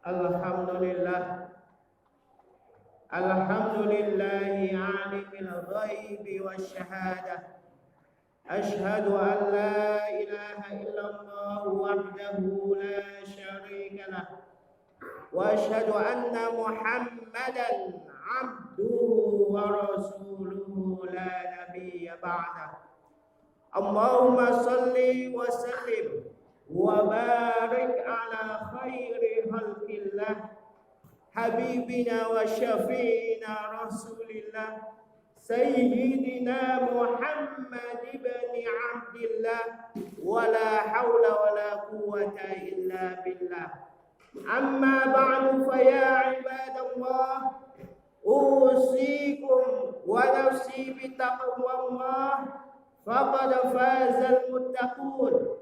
Alhamdulillah. Alhamdulillahi alimil ghaibi wasyahadah. Ashhadu an la ilaha illallah wahdahu la syarika lah. Wa ashhadu anna Muhammadan abduhu wa rasuluhu la nabiyya ba'dah. Allahumma salli wa sallim wa barik ala khairi khalqillah habibina wa syafi'ina rasulillah sayyidina Muhammad ibn Abdillah wa la hawla wa la quwwata illa billah. Amma ba'du fa ya ibadallah, usikum wa nafsi bitaqwallah faqad fazal muttaqun.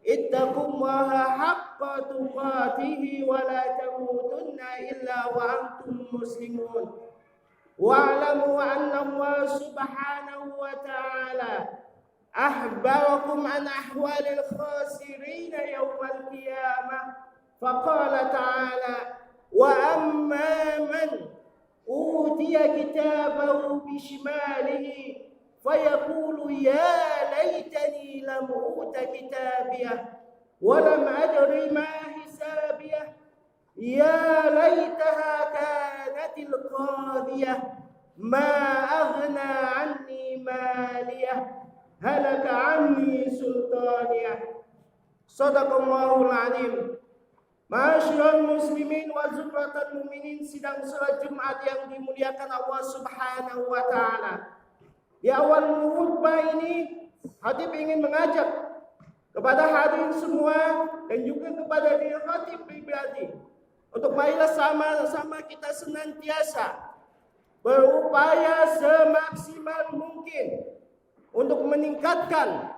Ittaqullaha haqqa tuqatihi wa la tamutunna illa wa antum muslimun. Wa'lamu anna Allah subhanahu wa ta'ala ahbarakum an ahwalil khasirin yawmal qiyamah. Faqala ta'ala wa amma man utiya kitabahu bishimalihi fayaqulu ya laitani lam uta kitabiyah wa lam adri ma hisabiyah ya laitaha kanatil qadiyah ma aghna anni maliyah halaka anni sultaniyah. Sadaqallahul azim. Ma'asyiral muslimin wa zumratal mu'minin, sidang salat Jumat yang dimuliakan Allah Subhanahu wa taala. Di awal khutbah ini, Khatib ingin mengajak kepada hadirin semua dan juga kepada diri Khatib pribadi untuk marilah sama-sama kita senantiasa berupaya semaksimal mungkin untuk meningkatkan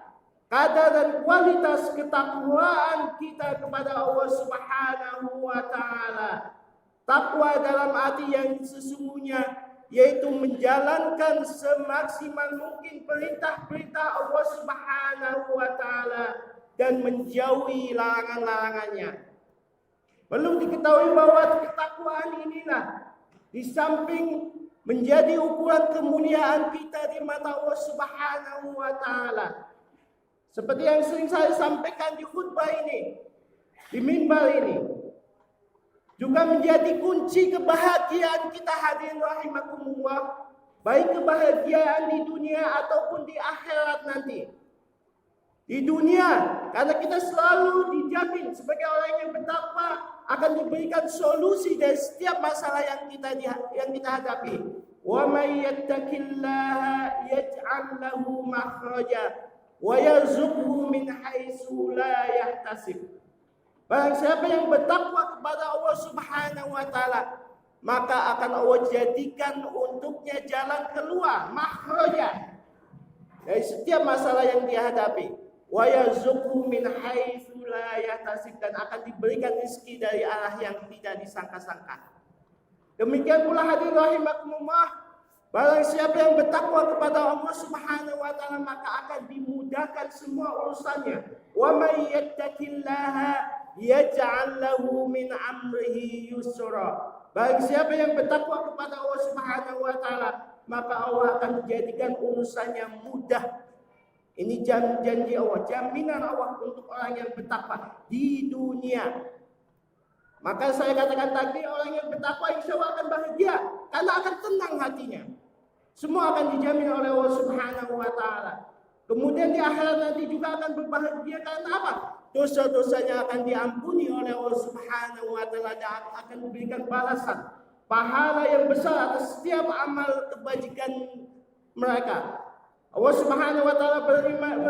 kadar dan kualitas ketakwaan kita kepada Allah Subhanahu wa taala. Takwa dalam arti yang sesungguhnya, yaitu menjalankan semaksimal mungkin perintah-perintah Allah Subhanahu wa taala dan menjauhi larangan-larangannya. Perlu diketahui bahwa ketakwaan inilah di samping menjadi ukuran kemuliaan kita di mata Allah Subhanahu wa taala, seperti yang sering saya sampaikan di khutbah ini, di mimbar ini, juga menjadi kunci kebahagiaan kita hadirin rahimakumullah, baik kebahagiaan di dunia ataupun di akhirat nanti. Di dunia, karena kita selalu dijamin sebagai orang yang bertakwa akan diberikan solusi dari setiap masalah yang kita hadapi. Wa may yattaqillaha yaj'al lahu makhraja wa yarzuqhu min haitsu la yahtasib. Barang siapa yang bertakwa kepada Allah Subhanahu wa taala, maka akan Allah jadikan untuknya jalan keluar, makhraja, dari setiap masalah yang dia hadapi. Wa yarzuqhu min haitsu la yahtasib, dan akan diberikan rezeki dari arah yang tidak disangka-sangka. Demikian pula hadirin rahimakumullah, barang siapa yang bertakwa kepada Allah Subhanahu wa taala, maka akan dimudahkan semua urusannya. Wa may yattaqillaha yaj'al lahu min amrihi yusra. Barang siapa yang bertakwa kepada Allah Subhanahu wa taala, maka Allah akan menjadikan urusannya mudah. Ini janji Allah, jaminan Allah untuk orang yang bertakwa di dunia. Maka saya katakan tadi, orang yang bertakwa insya Allah akan bahagia, karena akan tenang hatinya. Semua akan dijamin oleh Allah Subhanahu wa taala. Kemudian di akhirat nanti juga akan berbahagia, karena apa? Dosa-dosanya akan diampuni oleh Allah Subhanahu wa taala dan akan memberikan balasan pahala yang besar atas setiap amal kebajikan mereka. Allah Subhanahu wa taala berfirman,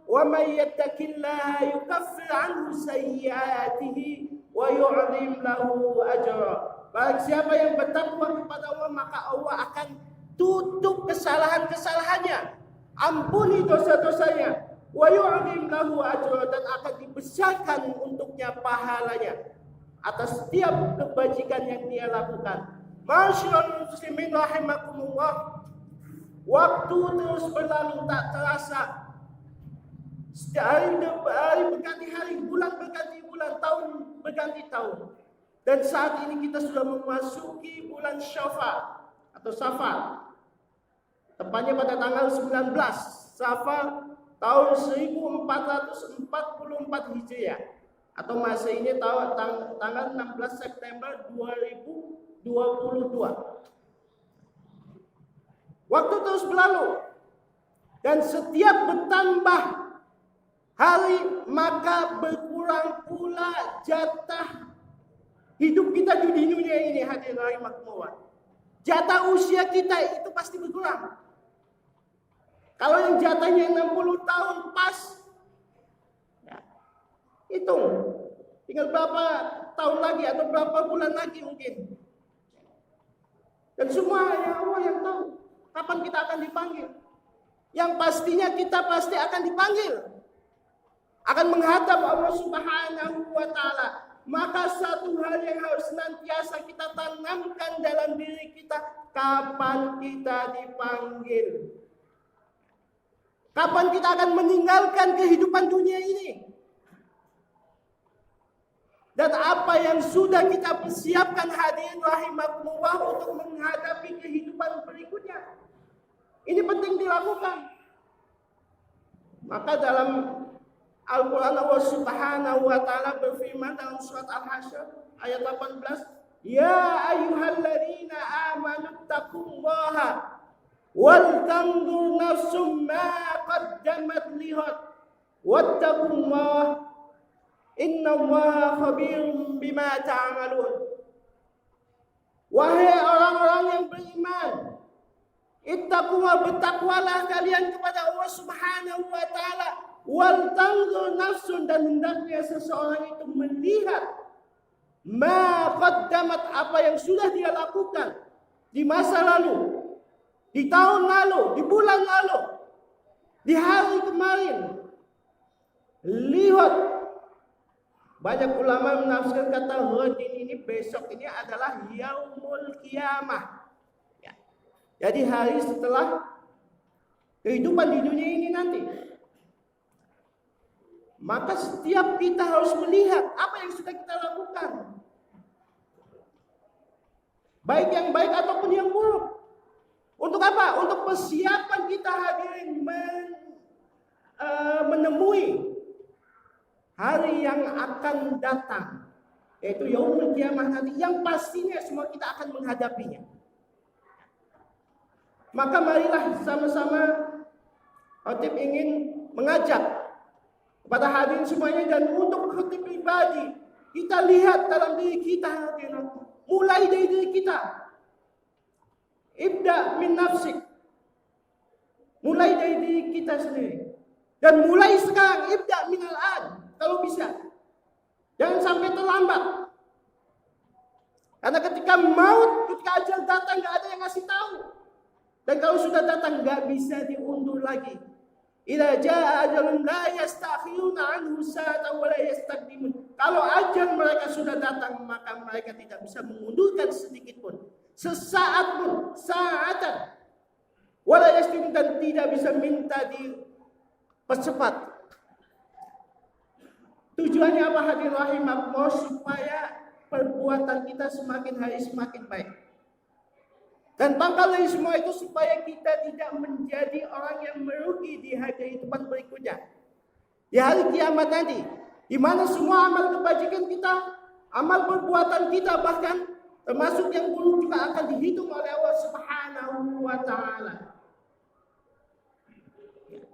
"Wa may yattaqillaha yukaffir 'anhu sayyi'atihi wa yu'zim lahu ajra." Barang siapa yang bertakwa kepada Allah, maka Allah akan tutup kesalahan-kesalahannya, ampuni dosa-dosanya, wa yu'zim lahu ajra, dan akan dibesarkan untuknya pahalanya atas setiap kebajikan yang dia lakukan. Masyaallah muslimin rahimakumullah. Waktu terus berlalu tak terasa. Hari berganti hari, bulan berganti bulan. bulan tahun berganti tahun. Dan saat ini kita sudah memasuki bulan Syafar atau Safar. Tepatnya pada tanggal 19 Safar tahun 1444 Hijriah atau Masehinya tanggal 16 September 2022. Waktu terus berlalu dan setiap bertambah hari maka berkurang pula jatah hidup kita di dunia ini, hadirin rahimakumullah. Jatah usia kita itu pasti berkurang. Kalau yang jatahnya 60 tahun pas, ya, hitung. Tinggal berapa tahun lagi atau berapa bulan lagi mungkin. Dan semua ya Allah yang tahu kapan kita akan dipanggil. Yang pastinya kita pasti akan dipanggil. Akan menghadap Allah Subhanahu wa Ta'ala. Maka satu hal yang harus senantiasa kita tanamkan dalam diri kita, kapan kita dipanggil. Kapan kita akan meninggalkan kehidupan dunia ini. Dan apa yang sudah kita persiapkan hadirin rahimakumullah untuk menghadapi kehidupan berikutnya. Ini penting dilakukan. Maka dalam Al-Quran Allah Subhanahu wa Ta'ala berfirman dalam surat Al-Hasyr ayat 18, Ya ayyuhalladzina amanu taqullaha wal tanzur nafsum ma qaddamat lihat wattaqullaha innallaha khabirum bima ta'malun. Wahai orang-orang yang beriman, ittaqullah, bertakwalah kalian kepada Allah Subhanahu wa Ta'ala. Wal tanzur nafsun, dan hendaknya seseorang itu melihat ma qaddamat, apa yang sudah dia lakukan di masa lalu, di tahun lalu, di bulan lalu, di hari kemarin. Lihat, banyak ulama menafsirkan kata ghadin ini, besok ini adalah yaumul qiyamah. Ya. Jadi hari setelah kehidupan di dunia ini nanti. Maka setiap kita harus melihat apa yang sudah kita lakukan. Baik yang baik ataupun yang buruk. Untuk apa? Untuk persiapan kita hadirin menemui hari yang akan datang. Yaitu yaumul qiyamah nanti. Yang pastinya semua kita akan menghadapinya. Maka marilah sama-sama Khatib ingin mengajak kepada hadirin semuanya, dan untuk khatib pribadi, kita lihat dalam diri kita hadirin, mulai dari diri kita. Ibda min nafsik, mulai dari diri kita sendiri, dan mulai sekarang, ibda min al-an, kalau bisa. Jangan sampai terlambat. Karena ketika maut, ketika ajal datang, gak ada yang ngasih tahu. Dan kalau sudah datang, gak bisa diundur lagi. Idza jaa ajalun la yastakhiruna anhu sa'atan wa la yastaqdimun. Kalau ajal mereka sudah datang, maka mereka tidak bisa mengundurkan sedikit pun, sesaat pun, saatan. Wa la yastaqdimun, dan tidak bisa minta dipercepat. Tujuannya apa hadirin rahimakumullah? Supaya perbuatan kita semakin hari semakin baik. Dan pangkal dari semua itu supaya kita tidak menjadi orang yang merugi di hari kehidupan berikutnya. Di hari kiamat nanti, di mana semua amal kebajikan kita, amal perbuatan kita, bahkan termasuk yang buruk juga akan dihitung oleh Allah Subhanahu wa Ta'ala. Ya.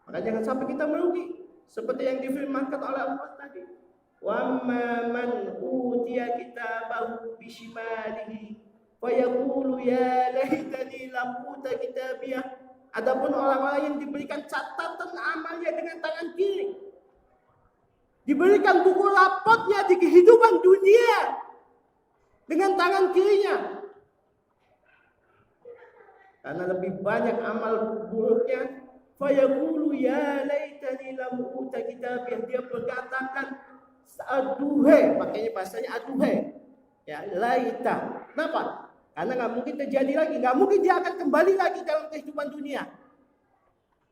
Maka jangan sampai kita merugi, seperti yang difirmankan oleh Allah tadi. Wa man utiya kitabahu bishimalihi wa yaqulu ya laitani lam uta kitabiyah. Adapun orang-orang yang diberikan catatan amalnya dengan tangan kiri, diberikan buku rapotnya di kehidupan dunia dengan tangan kirinya, karena lebih banyak amal buruknya. Fa yaqulu ya laitani lam uta kitabiyah, dia berkatakan aduhai, makanya bahasanya aduhai. Ya, laita. Kenapa? Karena nggak mungkin terjadi lagi, nggak mungkin dia akan kembali lagi dalam kehidupan dunia.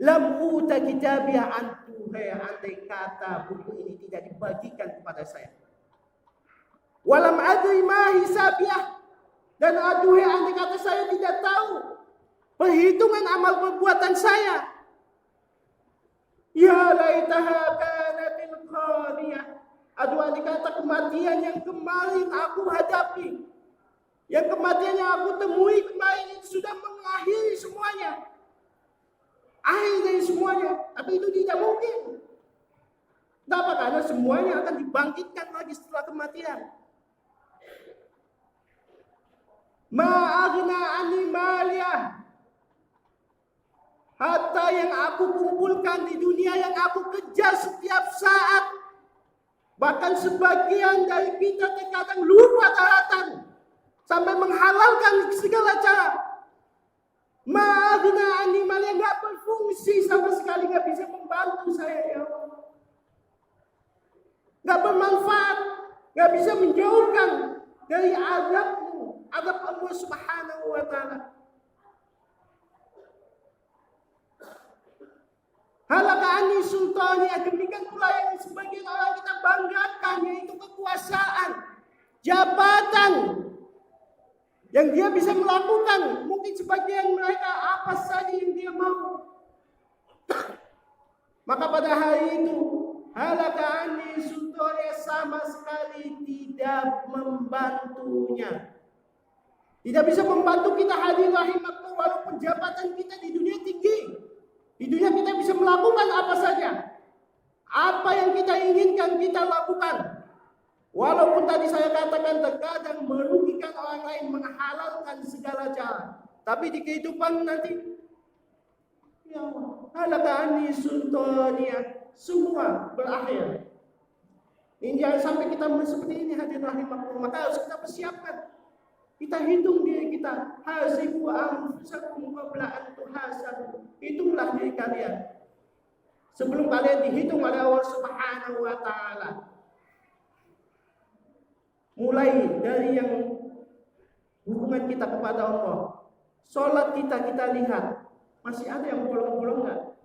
Lam uta kitabiyah, antuhai, andai kata buku ini tidak dibagikan kepada saya. Walam adri ma hisabiyah, dan aduhai andai kata saya tidak tahu perhitungan amal perbuatan saya. Ya laitaha kanatil qadiyah. Aduh, andai kata kematian yang kemarin aku hadapi, yang kematian yang aku temui kemarin itu sudah mengakhiri semuanya, akhir dari semuanya. Tapi itu tidak mungkin. Kenapa? Karena semuanya akan dibangkitkan lagi setelah kematian. Ma'agna ani maliyah, harta yang aku kumpulkan di dunia, yang aku kejar setiap saat. Bahkan sebagian dari kita terkadang lupa daratan sampai menghalalkan segala cara. Ma'agna ani maliyah, gak berfungsi sama sekali, gak bisa membantu saya, ya Allah. Gak bermanfaat, gak bisa menjauhkan dari azabmu, azab Allah Subhanahu wa ta'ala. Halaka anni sultani, demikian pula yang sebagian orang kita banggakan, yaitu kekuasaan, jabatan yang dia bisa melakukan. Mungkin sebagian mereka apa saja yang dia mau. Maka pada hari itu halaka anni sultani sama sekali tidak membantunya. Tidak bisa membantu kita, hadirin rahimakumullah, walaupun jabatan kita di dunia tinggi. Di dunia kita bisa melakukan apa saja. Apa yang kita inginkan kita lakukan. Walaupun tadi saya katakan terkadang merugikan orang lain, menghalalkan segala cara. Tapi di kehidupan nanti, ya Allah, halaka anni sultaniyah, semua berakhir. Ini jangan sampai kita seperti ini, hadirin rahimakumullah. Maka harus kita persiapkan. Kita hitung diri kita. Hasibu anfusakum qabla an tuhasabu. Hitunglah diri kalian sebelum kalian dihitung oleh Allah Subhanahu wa ta'ala. Mulai dari yang hubungan kita kepada Allah. Sholat kita lihat, masih ada yang bolong-bolong enggak?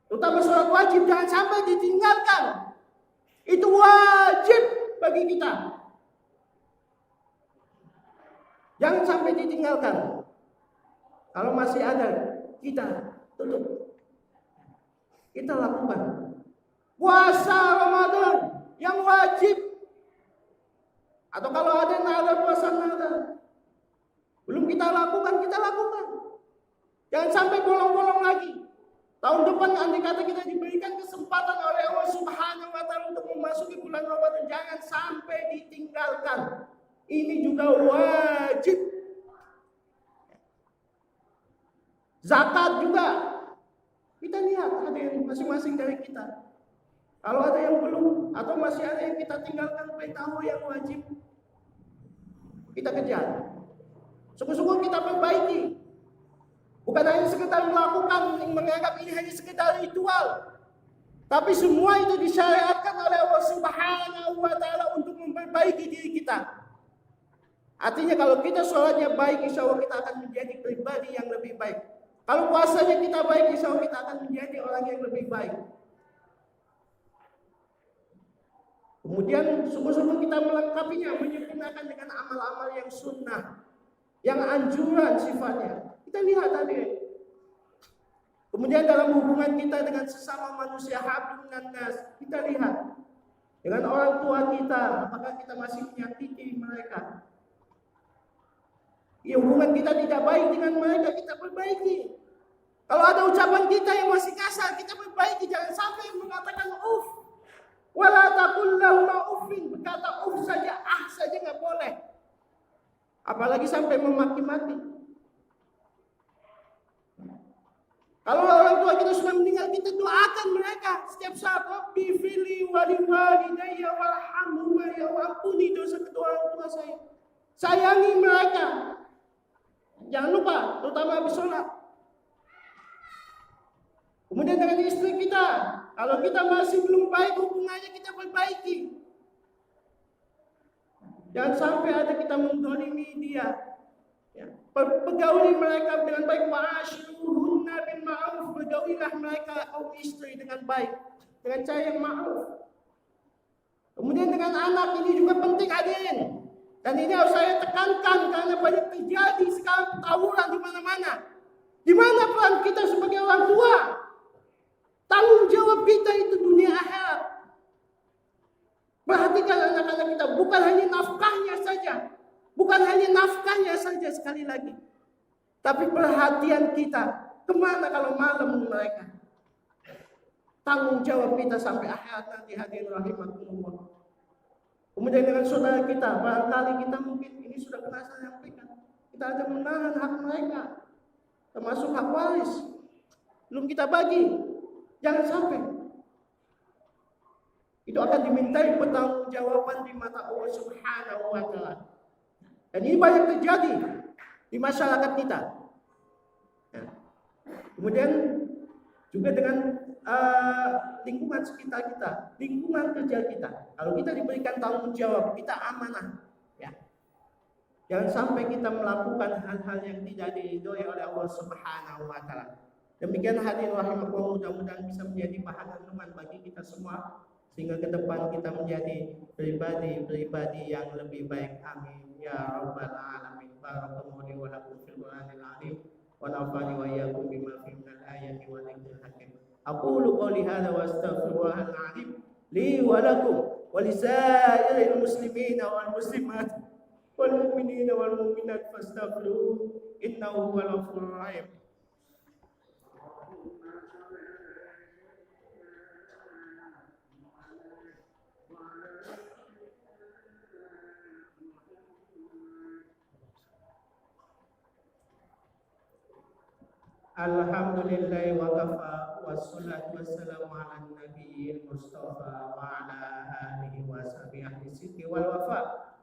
Terutama sholat wajib, jangan sampai ditinggalkan. Itu wajib bagi kita. Jangan sampai ditinggalkan. Kalau masih ada, kita tutup. Kita lakukan. Puasa Ramadan yang wajib. Atau kalau ada nazar, puasa nazar, belum kita lakukan, kita lakukan. Jangan sampai bolong-bolong lagi. Tahun depan andai kata kita diberikan kesempatan oleh Allah Subhanahu wa ta'ala untuk memasuki bulan Ramadan, jangan sampai ditinggalkan. Ini juga wajib. Zakat juga. Kita lihat ada yang masing-masing dari kita. Kalau ada yang belum atau masih ada yang kita tinggalkan perintah yang wajib, kita kejar. Sungguh-sungguh kita perbaiki. Bukan hanya sekedar melakukan, menganggap ini hanya sekedar ritual. Tapi semua itu disyariatkan oleh Allah Subhanahu wa ta'ala untuk memperbaiki diri kita. Artinya kalau kita sholatnya baik, insya Allah kita akan menjadi pribadi yang lebih baik. Kalau puasanya kita baik, insya Allah kita akan menjadi orang yang lebih baik. Kemudian sungguh-sungguh kita melengkapinya, menyempurnakan dengan amal-amal yang sunnah, yang anjuran sifatnya. Kita lihat tadi. Kemudian dalam hubungan kita dengan sesama manusia, hablum minan nas, kita lihat dengan orang tua kita, apakah kita masih menyakiti mereka. Ya, hubungan kita tidak baik dengan mereka, kita perbaiki. Kalau ada ucapan kita yang masih kasar, kita perbaiki. Jangan sampai mengatakan uff. Wala taqul lahum uffin. Berkata uff saja, saja nggak boleh. Apalagi sampai memaki-maki. Kalau orang tua kita sudah meninggal, kita doakan mereka setiap saat. Rabbi fili waliwalidayya warhamhuma, ya Allah, ampuni dosa kedua orang tua saya. Sayangi mereka. Jangan lupa, terutama habis sholat. Kemudian dengan istri kita, kalau kita masih belum baik hubungannya, kita perbaiki. Jangan sampai ada kita menzalimi dia. Ya. Pergauli mereka dengan baik. Wa'ashiruhunna bil ma'ruf. Pergaulilah mereka kaum istri dengan baik, dengan cara yang ma'ruf. Kemudian dengan anak ini juga penting hadirin. Dan ini harus saya tekankan karena banyak terjadi sekarang tawuran di mana-mana. Di mana peran kita sebagai orang tua? Tanggung jawab kita itu dunia akhirat. Perhatikan anak-anak kita, bukan hanya nafkahnya saja. Bukan hanya nafkahnya saja sekali lagi. Tapi perhatian kita, kemana kalau malam mereka? Tanggung jawab kita sampai akhirat nanti hadirin rahimakumullah. Kemudian dengan saudara kita, barangkali kita mungkin ini sudah pernah saya sampaikan. Kita ada menahan hak mereka, termasuk hak waris. Belum kita bagi. Jangan sampai. Itu akan dimintai pertanggungjawaban di mata Allah Subhanahu wa Ta'ala. Dan ini banyak terjadi di masyarakat kita. Ya. Kemudian juga dengan lingkungan sekitar kita, lingkungan kerja kita. Kalau kita diberikan tanggung jawab, kita amanah. Ya. Jangan sampai kita melakukan hal-hal yang tidak diridhoi oleh Allah Subhanahu wa Ta'ala. Demikian hadirin rahimakumullah, mudah-mudahan bisa menjadi bahan renungan bagi kita semua sehingga ke depan kita menjadi pribadi-pribadi yang lebih baik. Amin ya rabbal alamin. Barakallahu wa lakum fil Qur'anil azim wa nafa'ani wa iyyakum bima fihi minal ayati wa dzikril hakim. Aqulu qouli hadza wa astaghfirullahal azim li wa lakum wa lisairil muslimina wal muslimat wal mu'minina wal mu'minat fastaghfiruhu innahu huwal ghafurur rahim. Alhamdulillah wa kafa wassalatu wassalamu ala nabiyil mustafa wa ala alihi wa sahbihi ahli sidqi wal wafa.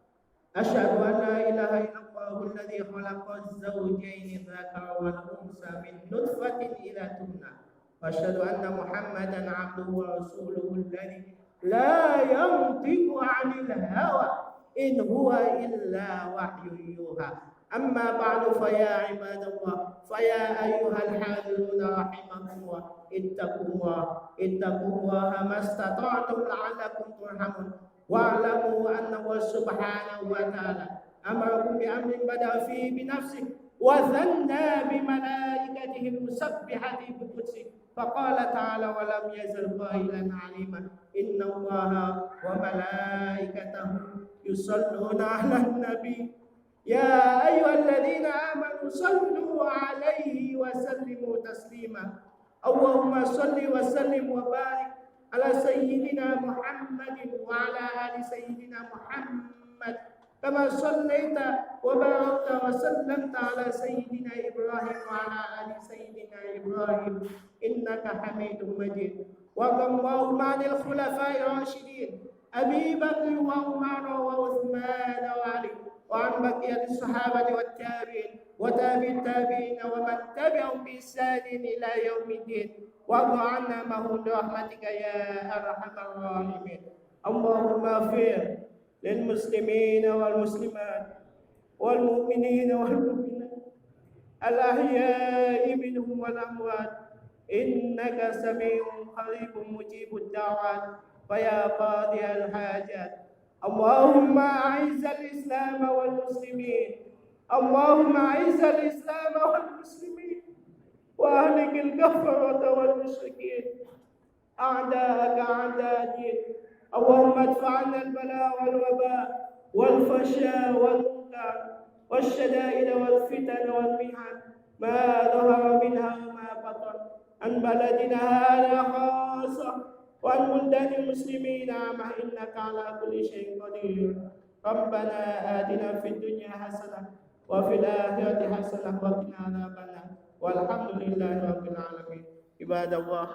Asyhadu an la ilaha illallah alladzi khalaqaz zawjayn dzakara wal unsa min nutfatin ila tumna. Wa asyhadu anna Muhammadan abduhu wa rasuluhu alladzi la yantiqu 'anil hawa in huwa illa wahyun yuha. أما بعد فيا عباد الله فيا أيها الحاضرون رحمكم الله اتقوا الله ما استطعتم لعلكم ترحمون واعلموا أن الله سبحانه وتعالى أمركم بأمر بدأ فيه بنفسه وثنى بملائكته المسبحة بقدسه فقال تعالى ولم يزل قائلا عليما إن الله وملائكته يصلون على النبي يا أيها الذين آمنوا صلوا عليه وسلموا تسليما اللهم صل وسلم وبارك على سيدنا محمد وعلى آل سيدنا محمد كما صليت وباركت وسلمت على سيدنا إبراهيم وعلى آل سيدنا إبراهيم إنك حميد مجيد وارض اللهم عن الخلفاء الراشدين أبي بكر وعمر وعثمان وعلي وعن بقية الصحابة والتابعين وتابع التابعين ومن تبعهم بإحسان إلى يوم الدين وارض عنا معهم برحمتك يا أرحم الراحمين. اللهم اغفر للمسلمين والمسلمات والمؤمنين والمؤمنات الأحياء منهم والأموات إنك سميع قريب مجيب الدعوات فيا قاضي الحاجات. اللهم أعز الإسلام والمسلمين اللهم أعز الإسلام والمسلمين وأهلك الكفرة والمشركين أعداءك أعداء الدين. اللهم ادفع عنا البلاء والوباء والفحشاء والمنكر والشدائد والفتن والمحن ما ظهر منها وما بطن عن بلدنا هذا خاصة وعن بلدان المسلمين عامة إنك على كل شيء قدير. ربنا آتنا في الدنيا حسنة وفي الآخرة حسنة وقنا عذاب النار والحمد لله رب العالمين. عباد الله